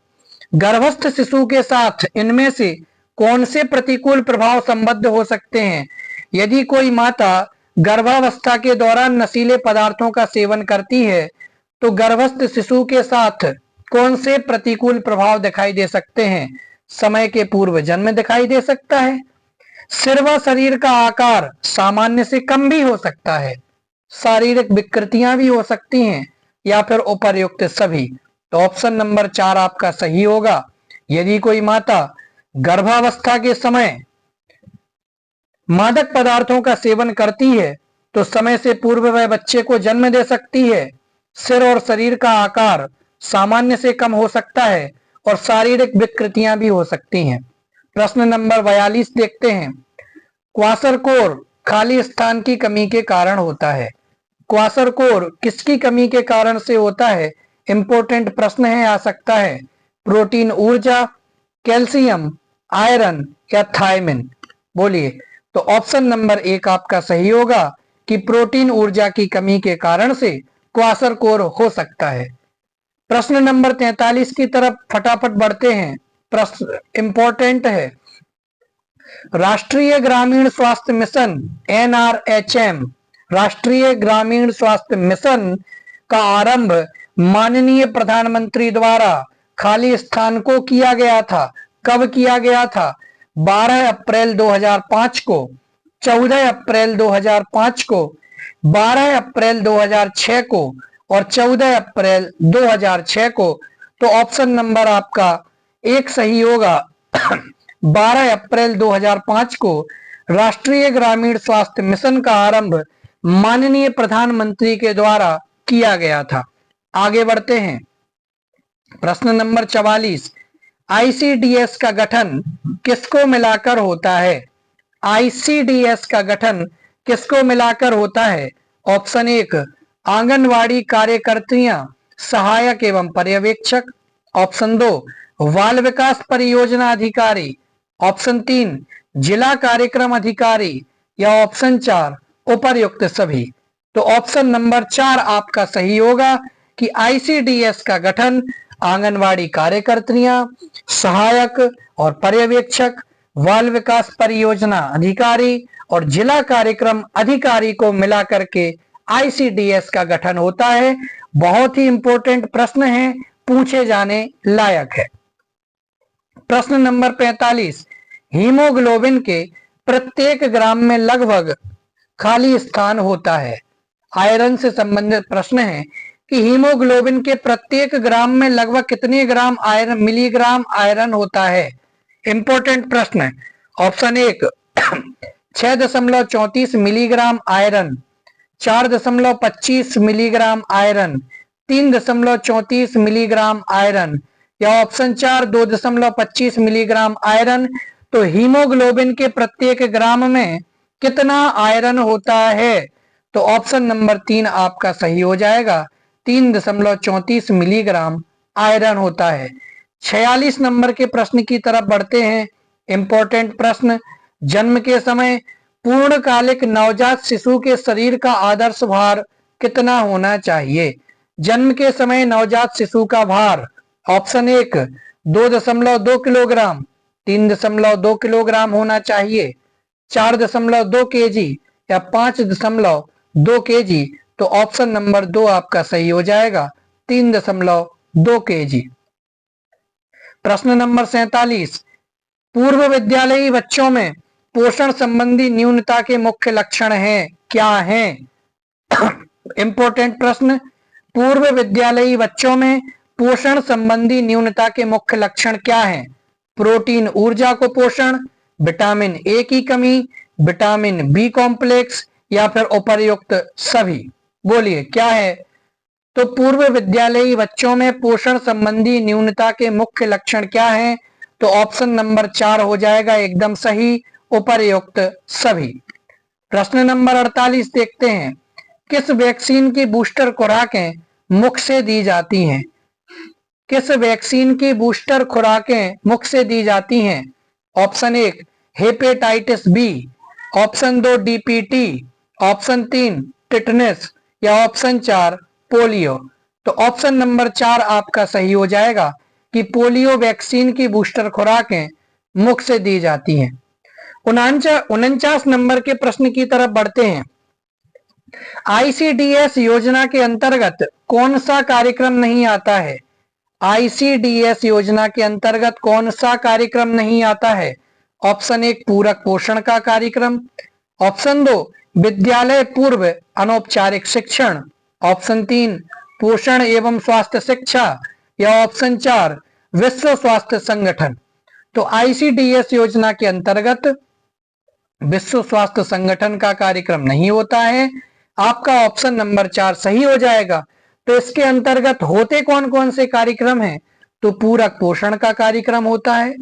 [SPEAKER 1] गर्भस्थ शिशु के साथ इनमें से कौन से प्रतिकूल प्रभाव संबद्ध हो सकते हैं? यदि कोई माता गर्भावस्था के दौरान नशीले पदार्थों का सेवन करती है तो गर्भस्थ शिशु के साथ कौन से प्रतिकूल प्रभाव दिखाई दे सकते हैं? समय के पूर्व जन्म दिखाई दे सकता है, सिर व शरीर का आकार सामान्य से कम भी हो सकता है, शारीरिक विकृतियां भी हो सकती हैं, या फिर उपर्युक्त सभी। तो ऑप्शन नंबर 4 आपका सही होगा। यदि कोई माता गर्भावस्था के समय मादक पदार्थों का सेवन करती है तो समय से पूर्व वह बच्चे को जन्म दे सकती है, सिर और शरीर का आकार सामान्य से कम हो सकता है और शारीरिक विकृतियां भी हो सकती हैं। प्रश्न नंबर 42 देखते हैं। क्वासरकोर खाली स्थान की कमी के कारण होता है। क्वासरकोर किसकी कमी के कारण से होता है? इंपॉर्टेंट प्रश्न है, आ सकता है। प्रोटीन ऊर्जा, कैल्शियम, आयरन या थायमिन? बोलिए। तो ऑप्शन नंबर 1 आपका सही होगा कि प्रोटीन ऊर्जा की कमी के कारण से क्वासरकोर हो सकता है। प्रश्न नंबर 43 की तरफ फटाफट बढ़ते हैं। प्रश्न इंपॉर्टेंट है। राष्ट्रीय ग्रामीण स्वास्थ्य मिशन NRHM, राष्ट्रीय ग्रामीण स्वास्थ्य मिशन का आरंभ माननीय प्रधानमंत्री द्वारा खाली स्थान को किया गया था। कब किया गया था? 12 अप्रैल 2005 को, 14 अप्रैल 2005 को, 12 अप्रैल 2006 को और 14 अप्रैल 2006 को। तो ऑप्शन नंबर आपका 1 सही होगा। 12 अप्रैल 2005 को राष्ट्रीय ग्रामीण स्वास्थ्य मिशन का आरंभ माननीय प्रधानमंत्री के द्वारा किया गया था। आगे बढ़ते हैं। प्रश्न नंबर 44। ICDS का गठन किसको मिलाकर होता है? ICDS का गठन किसको मिलाकर होता है? ऑप्शन 1 आंगनवाड़ी कार्यकर्तियां, सहायक एवं पर्यवेक्षक। ऑप्शन 2 बाल विकास परियोजना अधिकारी। ऑप्शन 3 जिला कार्यक्रम अधिकारी या ऑप्शन 4 उपर्युक्त सभी। तो ऑप्शन नंबर 4 आपका सही होगा कि ICDS का गठन आंगनवाड़ी कार्यकर्तियां, सहायक और पर्यवेक्षक, बाल विकास परियोजना अधिकारी और जिला कार्यक्रम अधिकारी को मिलाकर के ICDS का गठन होता है। बहुत ही इंपॉर्टेंट प्रश्न है, पूछे जाने लायक है। प्रश्न नंबर 45। हीमोग्लोबिन के प्रत्येक ग्राम में लगभग खाली स्थान होता है। आयरन से संबंधित प्रश्न है कि हीमोग्लोबिन के प्रत्येक ग्राम में लगभग कितने ग्राम आयरन, मिलीग्राम आयरन होता है? इंपॉर्टेंट प्रश्न है। Option 1 6.34 milligram iron, 4.25 milligram iron, 3.34 milligram iron या ऑप्शन 4 2.25 मिलीग्राम आयरन। तो हीमोग्लोबिन के प्रत्येक ग्राम में कितना आयरन होता है? तो ऑप्शन नंबर 3 आपका सही हो जाएगा। 3.34 मिलीग्राम आयरन होता है। 46 नंबर के प्रश्न की तरफ बढ़ते हैं। इंपॉर्टेंट प्रश्न। जन्म के समय पूर्णकालिक नवजात शिशु के शरीर का आदर्श भार कितना होना चाहिए? जन्म के समय नवजात शिशु का भार ऑप्शन 1 2.2 किलोग्राम, 3.2 किलोग्राम होना चाहिए, 4.2 केजी या 5.2 केजी। तो ऑप्शन नंबर 2 आपका सही हो जाएगा, 3.2 केजी। प्रश्न नंबर 47। पूर्व विद्यालयी बच्चों में पोषण संबंधी न्यूनता के मुख्य लक्षण हैं, क्या हैं? इंपॉर्टेंट प्रश्न। पूर्व विद्यालयी बच्चों में पोषण संबंधी न्यूनता के मुख्य लक्षण क्या हैं? प्रोटीन ऊर्जा को पोषण, विटामिन ए की कमी, विटामिन बी कॉम्प्लेक्स या फिर उपर्युक्त सभी। बोलिए क्या है? तो पूर्व विद्यालयी बच्चों में पोषण संबंधी न्यूनता के मुख्य लक्षण क्या हैं? तो ऑप्शन नंबर 4 हो जाएगा एकदम सही, उपर्युक्त सभी। प्रश्न नंबर 48 देखते हैं। किस वैक्सीन की बूस्टर खुराकें मुख से दी जाती हैं? किस वैक्सीन की बूस्टर खुराकें मुख से दी जाती हैं? Option 1 hepatitis B, option 2 DPT, option 3 tetanus या ऑप्शन 4 पोलियो। तो ऑप्शन नंबर 4 आपका सही हो जाएगा कि पोलियो वैक्सीन की बूस्टर खुराकें मुख से दी जाती हैं। 49 नंबर के प्रश्न की तरफ बढ़ते हैं। आईसीडीएस योजना के अंतर्गत कौन सा कार्यक्रम नहीं आता है? आईसीडीएस योजना के अंतर्गत कौन सा कार्यक्रम नहीं आता है? ऑप्शन 1 पूरक पोषण का कार्यक्रम, ऑप्शन 2 विद्यालय पूर्व अनौपचारिक शिक्षण, ऑप्शन 3 पोषण एवं स्वास्थ्य शिक्षा या ऑप्शन 4 विश्व स्वास्थ्य संगठन। तो आईसीडीएस योजना के अंतर्गत विश्व स्वास्थ्य संगठन का कार्यक्रम नहीं होता है। आपका ऑप्शन नंबर 4 सही हो जाएगा। तो इसके अंतर्गत होते कौन कौन से कार्यक्रम हैं? तो पूरक पोषण का कार्यक्रम होता है,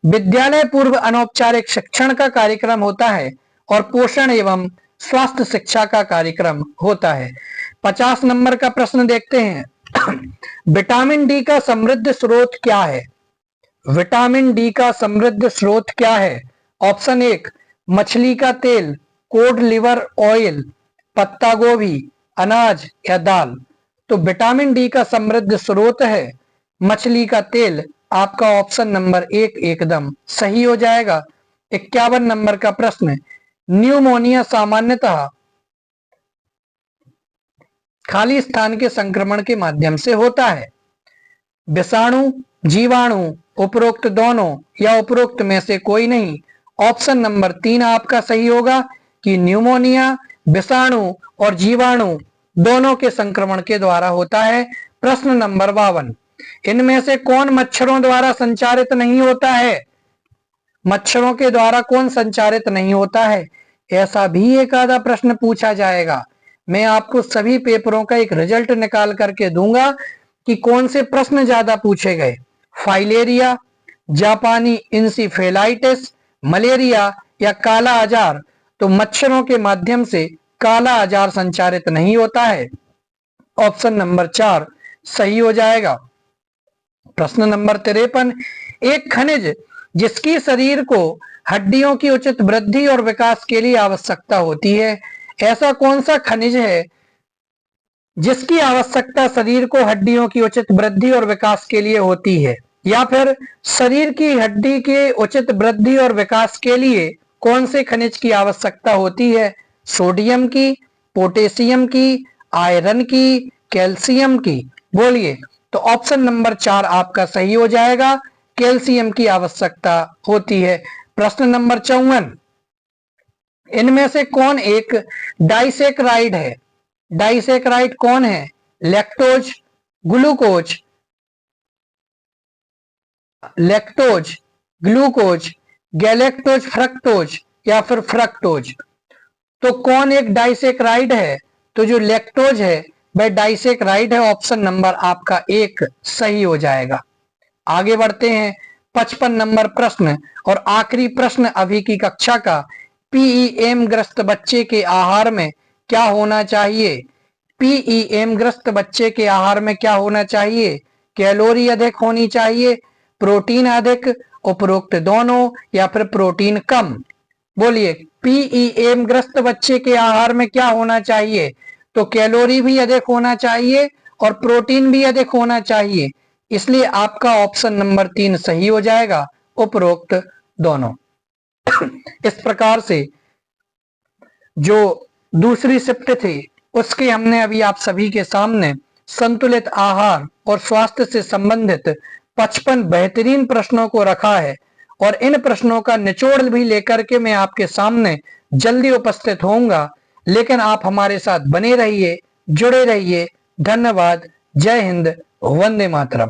[SPEAKER 1] विद्यालय पूर्व अनौपचारिक शिक्षण का कार्यक्रम होता है और पोषण एवं स्वास्थ्य शिक्षा का कार्यक्रम होता है। 50 नंबर का प्रश्न देखते हैं। विटामिन डी का समृद्ध स्रोत क्या है? विटामिन डी का समृद्ध स्रोत क्या है? ऑप्शन 1 मछली का तेल, कोड लिवर ऑयल, पत्ता गोभी, अनाज या दाल। तो विटामिन डी का समृद्ध स्रोत है मछली का तेल। आपका ऑप्शन नंबर 1 एकदम सही हो जाएगा। 51 नंबर का प्रश्न, न्यूमोनिया सामान्यतः खाली स्थान के संक्रमण के माध्यम से होता है। विषाणु, जीवाणु, उपरोक्त दोनों या उपरोक्त में से कोई नहीं। ऑप्शन नंबर 3 आपका सही होगा कि न्यूमोनिया विषाणु और जीवाणु दोनों के संक्रमण के द्वारा होता है। प्रश्न नंबर 52, इनमें से कौन मच्छरों द्वारा संचारित नहीं होता है? मच्छरों के द्वारा कौन संचारित नहीं होता है? ऐसा भी एक आधा प्रश्न पूछा जाएगा। मैं आपको सभी पेपरों का एक रिजल्ट निकाल करके दूंगा कि कौन से प्रश्न ज्यादा पूछे गए। फाइलेरिया, जापानी इंसेफेलाइटिस, मलेरिया या काला आजार। तो मच्छरों के माध्यम से काला आजार संचारित नहीं होता है। ऑप्शन नंबर 4 सही हो जाएगा। प्रश्न नंबर 53, एक खनिज जिसकी शरीर को हड्डियों की उचित वृद्धि और विकास के लिए आवश्यकता होती है, ऐसा कौन सा खनिज है जिसकी आवश्यकता शरीर को हड्डियों की उचित वृद्धि और विकास के लिए होती है? या फिर शरीर की हड्डी के उचित वृद्धि और विकास के लिए कौन से खनिज की आवश्यकता होती है? सोडियम की, पोटेशियम की, आयरन की, कैल्शियम की? बोलिए। तो ऑप्शन नंबर 4 आपका सही हो जाएगा, कैल्शियम की आवश्यकता होती है। प्रश्न नंबर 54, इनमें से कौन एक डाइसेक्राइड है? डाइसेक्राइड कौन है? Lactose, glucose, glucose, galactose, fructose या फिर फ्रक्टोज? तो कौन एक डाइसेक्राइड है? तो जो लैक्टोज है वह डाइसेक्राइड है। ऑप्शन नंबर आपका 1 सही हो जाएगा। आगे बढ़ते हैं। 55 नंबर प्रश्न और आखिरी प्रश्न अभी की कक्षा का, पीईएम ग्रस्त बच्चे के आहार में क्या होना चाहिए? पीईएम ग्रस्त बच्चे के आहार में क्या होना चाहिए? कैलोरी अधिक होनी चाहिए, प्रोटीन अधिक, उपरोक्त दोनों या फिर प्रोटीन कम? बोलिए। पीईएम ग्रस्त बच्चे के आहार में क्या होना चाहिए? तो कैलोरी भी अधिक होना चाहिए और प्रोटीन भी अधिक होना चाहिए। इसलिए आपका ऑप्शन नंबर 3 सही हो जाएगा, उपरोक्त दोनों। इस प्रकार से जो दूसरी शिफ्ट थी उसके हमने अभी आप सभी के सामने संतुलित आहार और स्वास्थ्य से संबंधित 55 बेहतरीन प्रश्नों को रखा है और इन प्रश्नों का निचोड़ भी लेकर के मैं आपके सामने जल्दी उपस्थित होऊंगा। लेकिन आप हमारे साथ बने रहिए, जुड़े रहिए। धन्यवाद। जय हिंद, वंदे मातरम।